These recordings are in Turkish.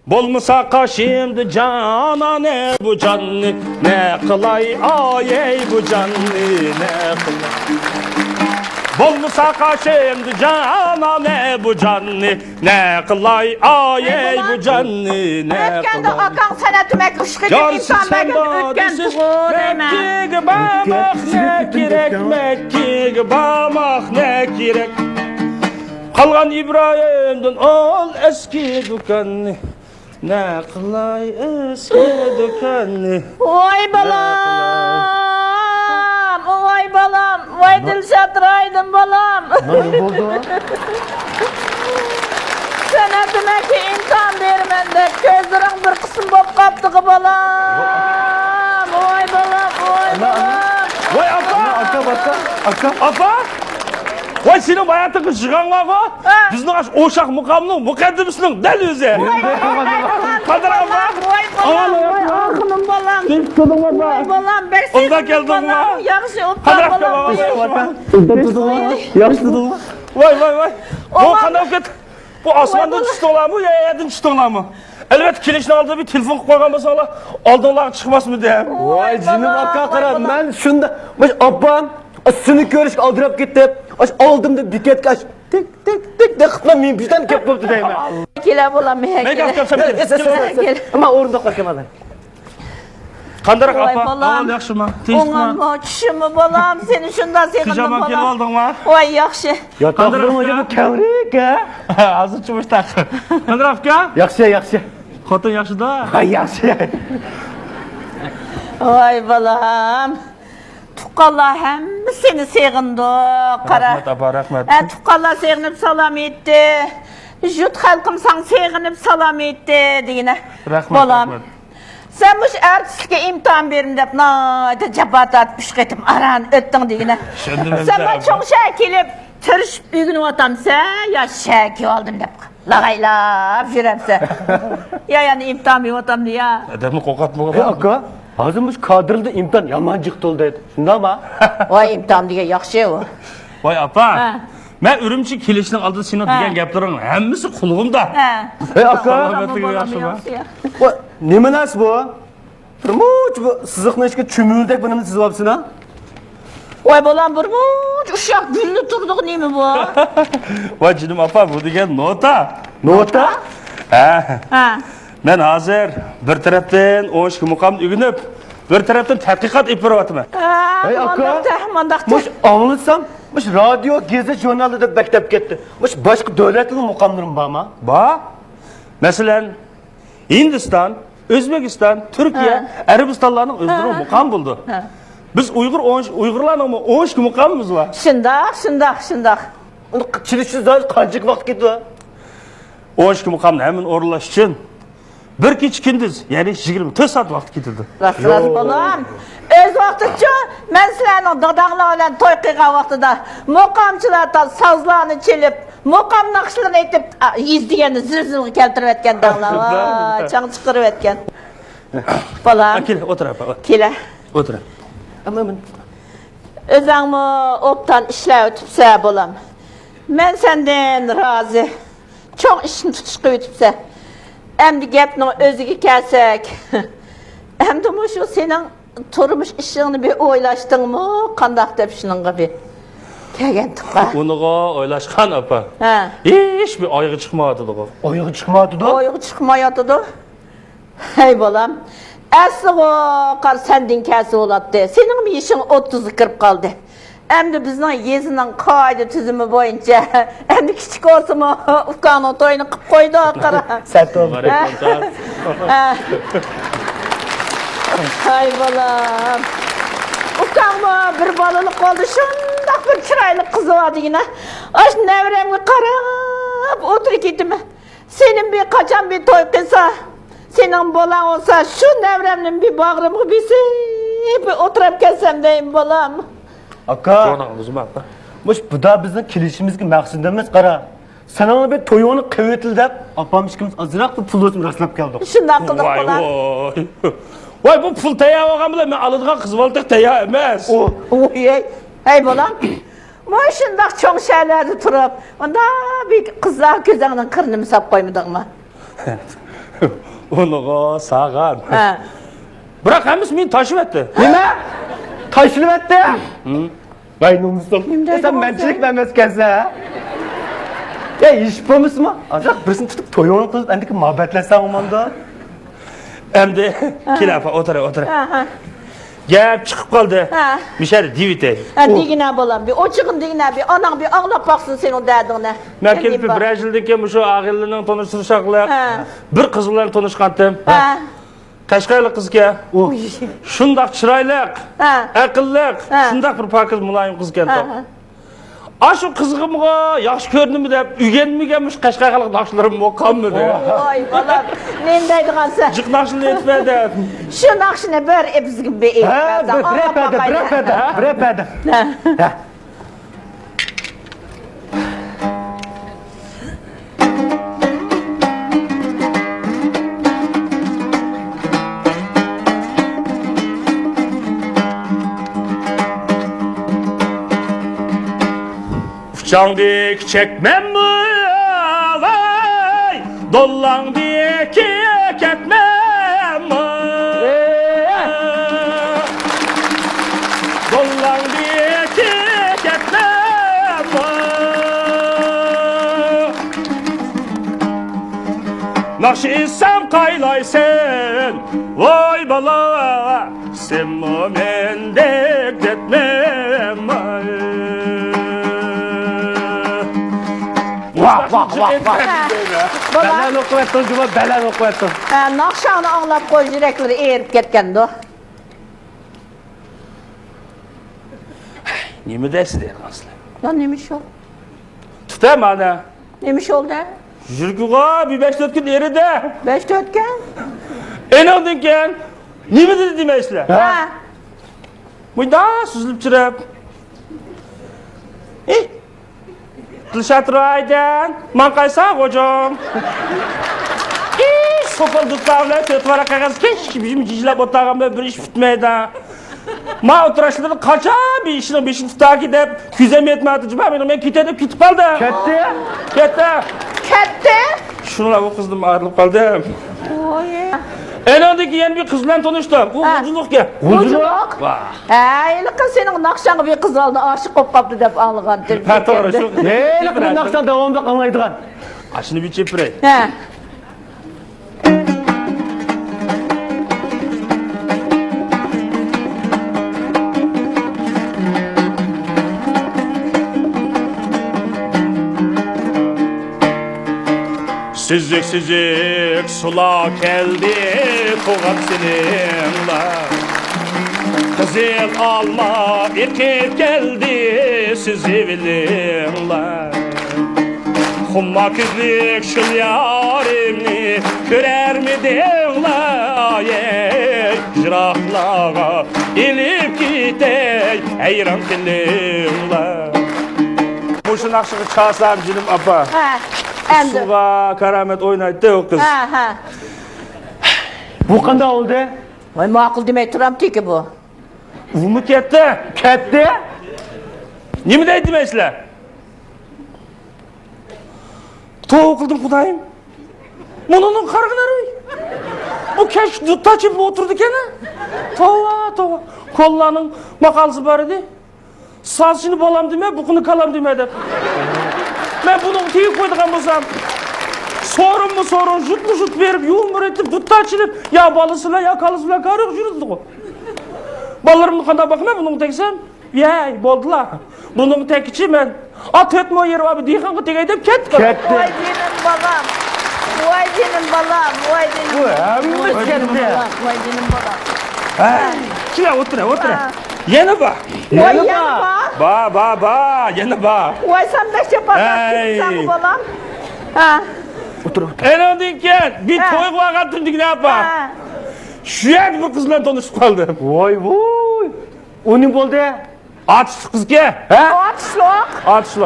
Bolmasa kaşımdı cana ne bu canlı ne kılay ay ey bu canlı ne kılay. Bolmasa kaşımdı cana ne bu canlı ne kılay ay ey bu canlı ne Ötkende kılay. akan sana tümek ışkıcı insan belki ötken tuğu deme. Mekki'ye bağmak ne gerek Mekki'ye bağmak ne gerek. Kalgan İbrahim'den ol eski dükkanı ne kılay eski dükkanı. Oy balam, oy balam, oy Dilşat Raydın balam. Ne oldu? Sana demek ki imkan vermende gözlerin bir kısım bop kaptığı balam. Oy balam, oy balam. Vay apa! Apa! Vay senin hayatın çıkanlar mı? Bizden aç oşak mukamının mukaddimsinin del özü. Kadir apa? Oy balam, oy akınım balam. Oy balam, bersin. Onda geldin mi? Yaxşı, Kadir oppa balam. apa? Yaxşı tutun. Vay. Bu kanal ket. Bu asmandan çıktı olan mı ya yerden çıktı olan mı? Elbet kilişini aldığı bir telefon koygan olsa aldığınlar çıkmaz mı diye. Vay canım akka qara. Ben şunda baş abam seni görüş aldırıp gitti. Aş aldım da biket kaç. Tek de xitla men bizden kep boptu deyman. Kele balam, Ne kele. kapsam Gel. Ama orunda kalkamadan. Kandarak Vay apa? balam. Al yaxşı mı? Ona mı çişimi balam, seni şundan sevdim Pijama gelip balam. aldın mı? Oy yaxşı. Ya taxdım hocam kavrik ha. Hazır çımışlar. Kandarafka? Yaxşı. Xotin yaxşı da. Ha yaxşı. Oy balam. Tuqqallar hemmi seni sevindi. Qara. Rahmet apa, rahmet. Tuqqallar sevinip salam etdi. Jut halkım san sevinip salam etdi degine. Rahmet, Balam. rahmet. Sen bu artistlikka imtihan berim dep nayda jabat atmış getim aran öttün degine. Şendim Sen ben çok şey kelip tırışıp ügünüp atamsa ya şeki oldum dep. Lagaylap jüremse. Ya yani imtihan berim atam diye. Edemni kokatma E kokatma. akka hazırmış kadrıldı imtihan yamancık oldu dedi. Şunda mı? Vay imtihan diye yaxşı o. Vay apa. Ha. Ben ürümçi kilişinin aldığı sinat Ha. diyen gapların hemmisi kulluğumda. He. E akka Rahmetli yaxşı mı? bu ne nasıl bu? Turmuş bu sızıqны işke çümüldek bunu siz yapsın ha? Oy balam burmuş uşak güllü turduk ne mi bu? Vay canım apa bu diyen nota. Nota? Ha. Ben hazır bir taraftan o işki mukam ügünüp bir taraftan tadqiqat ipiratıma. Ey akka. Mandaqta. Muş anlısam, muş radyo, gezi, jurnalı da bektep gitti. Muş başka devletinin mukamlarım bağma. Ba. Mesela Hindistan, Özbekistan, Türkiye, Arabistanların özleri mukam buldu. Biz Uygurlarla mı o işki mukamımız var. Şındak. Çilişsiz daha kancık vakit gitti ha. O işki mukamını hemen orulaş için bir keç kindіз, yani 24 saat vaqt ketildi. Rast balam. Öz vaqtınca men sizlarning dadanglar bilan to'y qilgan vaqtida muqamchilar sazlarni chelib, muqam naqshlarini aytib, yezdigani zil keltirib etgan danglar. Chang chiqarib etgan. Balam. Kel, o'tir apa. Kela. O'tir. Ama ben... Özüңmi optan işler ötüpse bolam. Men senden razı. Çok işini tutuşqa ötüpse. Endi gapning o'ziga kelsak. Endi şu senin turmuş işini bir o'ylashdingmi? Qandaq deb shuningga bir kelgan tuqqa. Unuğa o'ylashgan apa. Ha. Hech bir oyog'i chiqmadi o. Ayağı çıkmadı da. Oyuq chiqmayotdi. Hey bolam. Asli o qar sendin kelsa bo'ladi. Sening mi ishing 30 kirib qoldi. Endi bizning yezining qoida tuzumi bo'yicha endi kichik o'rsimi ukani to'yini qilib qo'ydi qara. Sert oldu. Hay bolam. Ukamma bir bolalik qoldi. Shundoq bir chiroyli qiz bordigina. Ash nevremga qarab o'tirib ketdim. Senin bir qachon bir to'y qilsa, senin bolan olsa şu nevremnin bir bağrımı bir oturup kelsem deyim bolam. Akka. Jonağımız mı apa? Muş bu da bizim kilişimizki maqsadımız qara. Sen ona bir toyunu kıvıtildep, apam işkimiz azırak bir pul ötüm rastlap geldik. Şundan qilib Vay bolam. vay. Vay bu pul teya olgan bilen men alıdığan kız baltık teya emas. Hey bolam. Moy şundaq çoğ şeylerde turib, onda bir qizlar ko'zingdan qirnimi sap qo'ymadingmi? Onu sağan. Ha. Bırak hemis meni taşıp etti. Nima? Tashilib etdi. Qaynonusam. Sen menchilik emaskansan. Ya ish bo'lmasmi? Azaq birisini tutib to'yini qilib, endi muhabbatlansam omanda. Endi kilafa o'tira. Ha. Gap chiqib qoldi. Ha. Mishari divite. Ha, digine bolam. Bir oçığın digine bir. Anan bir ağlap baksın senin derdine. Men kelip bir yildan keyin shu ag'illining tanishtirishaqliq. Ha. Bir qiz bilan tanishgandim. Ha. Qashqarlik qizga. Shundoq chiroyli, Ha. aqlli, Ha. shundoq bir pokiz muloyim qiz ekan. Ha. Aşı qizg'imga yaxshi ko'rdimmi deb uyganmiganmish Qashqarlik naqshlarim o'qanmidi. Oy balam. Ne deydiğen sen? Jiq naqshni etmadi. Şu nakşine bir bizgin bir ev. Ha, birapadi. Ha. Uçağındık çekmem mi? Vay! Dollandık ketmem mi? Dollandık ketmem mi? Nakşı isem kaylaysın, vay bala, sen momendek detmem mi? Vah. Balan o'qiyapsan, Juma, balan o'qiyapsan. Nakşanı ağlap koy yürekleri eğirip ketken de. Nima deysiz aslan? Ya neymiş o? Tutam ana. Neymiş oldu? Yurguğa bir 5-4 gün eridi. 5-4 gen? En oldun ken. Nima dedi demeysizlar? Ha. Buyda süzülüp çırıp. Dilşatraydan, man qaysan hocam. Sopal tutlarla tötvara qağaz keş gibi jijlab o'tag'imda bir ish bitmaydi. Ma o'tirashlarda qachon bir ishni 5-chi tutaki deb kuzam yetmadi. Juma men ketib qoldi. Ketdi. Shunlar o qizdan ayrilib qoldim. Oy. En oldiki yana bir qiz bilan tanishdim. U G'ujuluqga. G'ujuluq? Ha, eli kız senin nakşanı bir kız aldı, aşık olup kaptı dep algan. Ha, to'g'ri shu. Qilib naqshdan davomida qilmaydigan. Ashuni bir chepiray. Ha. Süzük sula geldi koğam seninle. Kızıl alma ekip geldi sizi bilinle. Humma küzlük şul yarimni görer mi dinle. Jirahlağa ilip gitey hayran dilinle. Bu şu nakşını çalsam canım apa. Ha. Endi. Suga karamet oynaydı o kız. Ha. Bu qanday oldu? Vay ma'qul demey turam teki bu. U mu ketdi? Ketdi. Nima deydi deysizlar? To'g'ri qildim xudoyim. Bunun qarg'inari. O kesh tachib o'tirdi ekan. Tova. Kollaning maqalsi bor edi. Sazini bolam dema, buqini kalam dema deb. Men buni tegib qo'ydigan bo'lsam, sorun, jut berib, yumur etib, dut tachilib, ya bolasizlar, ya qalisizlar, qarib yurdi-ku. Balarimni qanday boqma, buni tegsam, yey, bo'ldilar. Buni tekichi men. At etmo yer abi dehqonga tegay deb ketdi. Vay benim balam. Vay benim balam. Kira o'tira. Yana bor. Vay yana bor. Ba, yana bor. Vay sen beş yaparsan sen balam. Ha. O'tir. Enadan keyin bir to'y qilgan tundik ne yapar? Shu yer bir qiz bilan tanishib qoldim. Voy. Uning bo'ldi. Atishli qizga. Atishliq.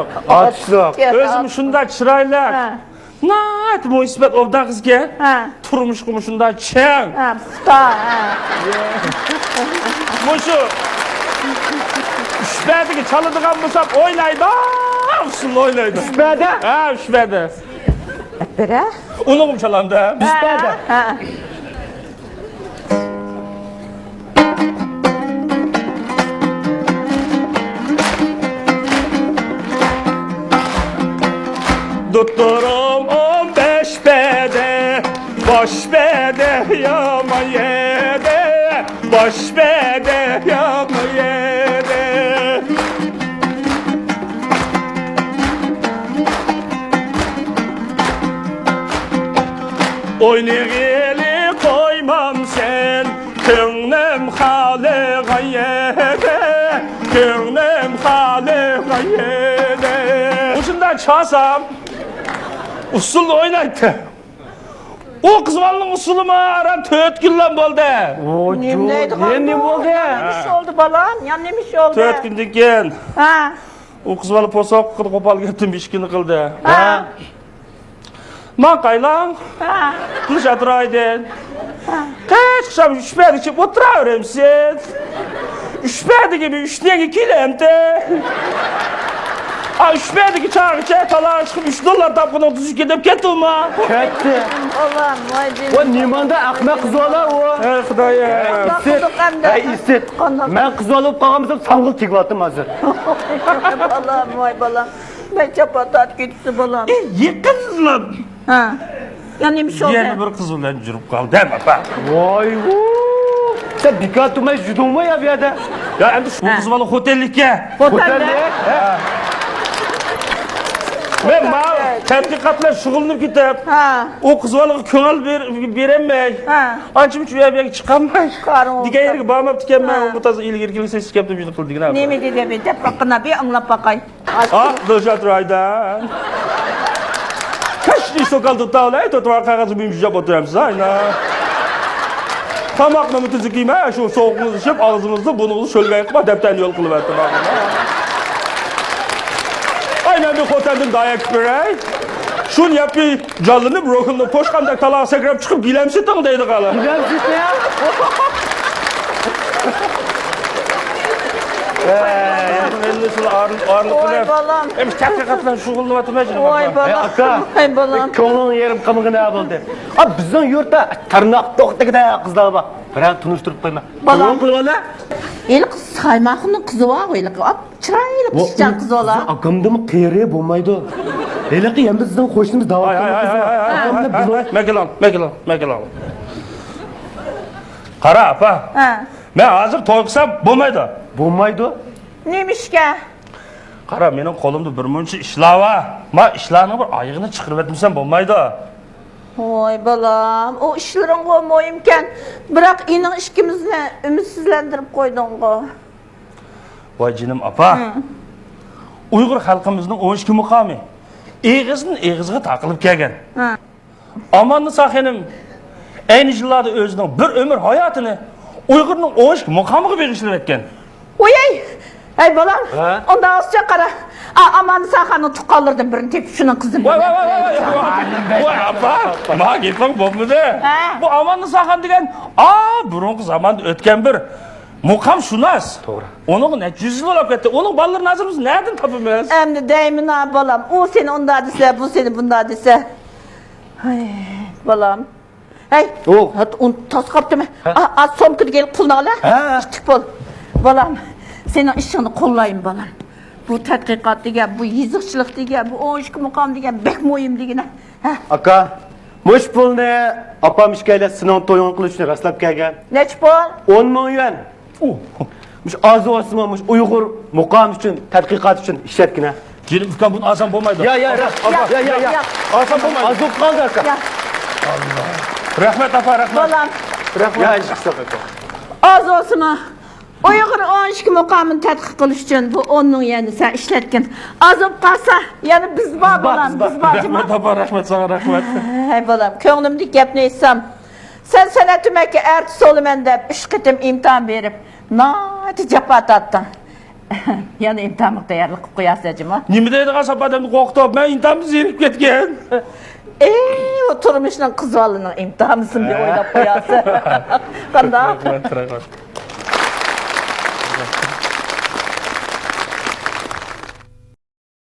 O'zim shunday chiroyli. Nayt bu isbat obdan qizga. Turmush qilib shunday chang. Mushu Ushbadiga chaladigan bo'lsam o'ynaydi. Usul o'ynaydi. Ushbadi? Ha, ushbadi. Bire? Onu mu çalam da? Bizde de. Ha. Tutturum 15 bede, boş bede yama yede, boş bede yama yede. Oynayılı koymam sen, könlüm halı gayyede, könlüm halı gayyede. Ucundan çalsam, usul oynaydı. O kızmalının usulu mu aram 4 yıldan oldu. Neydi Ne oldu ya? Nemiş oldu balam? Ya nemiş oldu? 4 gündük gen. Ha. O kızmalı posak kılıp kopal gittim 5 gün kıldı. Ha. Man kaylan, Ha. kılıç atıraydın. Kaç kışam üşpedi içip oturuyorum sen. Üşpedi gibi 3'ten 2 lemde. Üşpedi ki çağır içe talar çıkıp 3 dolar tapkın 32 edip kettim ma. Ketti. Olam vay canım. O nimanda akmak kız ola o. Ey Xudaya. Bakıldık hem de. Ey istet. Ben kız olup kalmışım sangıl çekvattım hazır. Balam vay balam. Ben çapatat gitsin balam. Yıkızlım. Ha. Ya nemiş oldu? Yeni bir kız ulan jürüp kaldı deme bak. Vay vuu. Sen dikkat tutma judun mu ya bir yerde? Ya endi şu kız bana otellikке. Otelde. Ben ma tədqiqatla şug'ullanib ketib. Ha. O kız bana köngil beremey. Ha. Anchim shu yerga chiqamay. Karım Degan yerga bormabdi ekanman. Ha. Bu toza ilgirkilik sesiz kaptım shuni qildigina. Nemi dedi bir de bakına bir anlap bakay. Ah, Dilshod Roydan. Kashni sokaldi tavlay, to'tvar qog'ozni buyum jab o'tiramsiz, ayna. Tomoqni mutazikima, shu sovuqni ishib, og'zimizni burnimizni sho'lgay qilib, adabdan yo'l qilyapti. Aynen bir otelden dayak beray. Şun yapı canlanıp rock'unda poşkandak talağa sakrap çıkıp gilemsitin deydi kala. Gilemsit ne ya? Oy balam. Emiş tədqiqatla şug'ullanıp mecbur. Oy balam. Aka. Oy balam. Ko'ngling yerim qimig'ina bo'ldi. Abi bizning yurtda tirnoq to'qdagida qizlar bor. Biroq tunishtirib qo'yma. Balam. Qilib ola. El kız saymakının kızı var öyle. Ap çırayla pişecek kız ola. Akamdım qiyri bo'lmaydi. Elaqi endi sizning qo'shnimiz Ay da'vat ay ay qilmoqda. ay. Mekelan. Qara apa. Ha. Men hozir to'y qilsam bo'lmaydi. Bo'lmaydi. Neymiş ki? Qara, mening qo'limda bir muncha ishlar bor. Men ishlarning bir oyig'ini chiqarib etmasam bo'lmaydi. Oy balam. O işlerin koymayımken bırak inin işkimizle ümitsizlendirip koydun ko. Voy jinim apa. Uyg'ur xalqimizning 12 muqomi egizning egizga taqilib kelgan. Ha. Amanni saxinim ayni yillarda o'zining bir umr hayotini Uyg'urning 12 muqomiga bag'ishlab etgan. Oyay. Hey balam. Ha? Onda azca kara. Aman sahanı tukalırdım birini tepip şunun kızını. Voy apa. Ma gitmoq bo'lmadi. Ha. Bu amanni saxan degan, burungi zamonda o'tgan bir muqam shunas. To'g'ri. Onun ne yüz yıl olib ketdi. Onun ballarını nazarımız nereden tapamıyoruz? Hem de deyimin ha balam. O seni onda dese, bu seni bunda dese. Ay balam. Hey. O. Hat un tas kaptı mı? Az somkır gelip pulunu al ha. Ha. İştik bol. Balam. Senin işini kollayın balam. Bu tədqiqat degen, bu yezikçilik degen, bu 12 muqam degen, bek moyim degen. Ha. Aka, mush pulni opam ishga sinov to'yin qilishni raslab kelgan. Neç bol? 10 ming yuan. Mush oz-ozmi mush Uyg'ur muqam uchun, tadqiqot uchun ishlatgina. Gelin ülken bunu azam olmaydı. Ya. Ya. Azam olmaydı. Az bo'lib qoldi aka. Ya. Rahmet apa rahmet. Balam. Ya ishqi aka. Az olsun ha. Uyghur 12 muqamını tədqiq qilish üçün bu onun yani sen işletken. Az olup qalsa, yani biz var balam, biz var. Rahmet apa rahmet sana rahmet. Hey balam, könglimdeki gap ne etsem. Sen sənətimə ki, ərtis olum məndə 3 qitim imtihan verib. Nati cəpat attın. Yani imtihanlık dəyərli qıb qoyasacım ha. Nimi deydi qasap adamı qoqtab, ben intamı zirip ketken. Oturmuşla qız valının imtihanısın bir oynap qoyası. Qanda? Rahmet.